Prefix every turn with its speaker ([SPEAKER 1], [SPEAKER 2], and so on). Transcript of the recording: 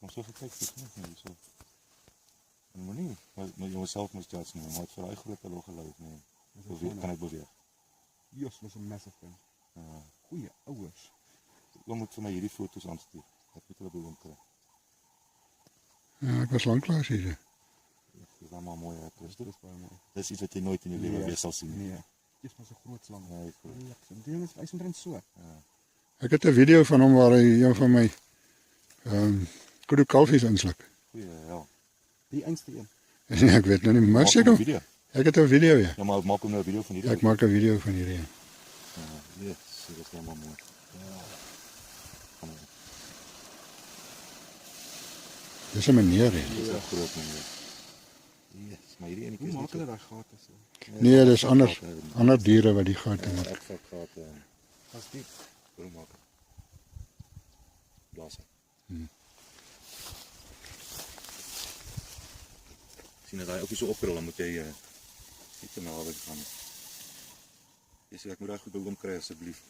[SPEAKER 1] Kom so gekyk, dis net nie so. En moenie, maar jouself moet judge nie, maar het vir daai groot log geluid nie. Kan ek beweeg?
[SPEAKER 2] Jos, was 'n massive thing. Goeie ouers.
[SPEAKER 1] Jy moet vir my hierdie foto's aanstuur. Ek moet hulle beoom kry.
[SPEAKER 3] Ja, ek was lanklaas hier.
[SPEAKER 1] Dis dan maar mooi,
[SPEAKER 2] Dit is baie mooi.
[SPEAKER 1] dis iets wat jy nooit in jou lewe weer sal sien.
[SPEAKER 2] Nee. Dit is maar so groot slang.
[SPEAKER 1] Nee,
[SPEAKER 2] Die ding is, hy is omtrent so.
[SPEAKER 3] Ek het 'n video van hom waar hy een van my kudu kalfies insluk.
[SPEAKER 1] Goeie, ja.
[SPEAKER 2] Die einste een.
[SPEAKER 3] Nee, ek weet nou nie, maar
[SPEAKER 1] Maak hom 'n
[SPEAKER 3] seker.
[SPEAKER 1] video.
[SPEAKER 3] Ek het 'n video, ja.
[SPEAKER 1] Ja, maar maak hom nou 'n video van hierdie.
[SPEAKER 3] Ek maak 'n video van hierdie.
[SPEAKER 1] Yes, dit is helemaal mooi. Ja.
[SPEAKER 3] Dis 'n meneer, hè.
[SPEAKER 1] Dit is 'n groot meneer. Yes, maar hierdie enetjie
[SPEAKER 2] Hoe
[SPEAKER 1] is
[SPEAKER 2] maak
[SPEAKER 1] nie
[SPEAKER 2] hulle daai gate so?
[SPEAKER 3] Nee, dis ander diere wat die gate maak.
[SPEAKER 1] Ek vat gate.
[SPEAKER 2] As die
[SPEAKER 1] Hoe maak ek? Blaas. Sien dat hy ook nie so oprol, dan moet jy net te naby gaan. Jy sê ek moet daai goed beoom kry asseblief.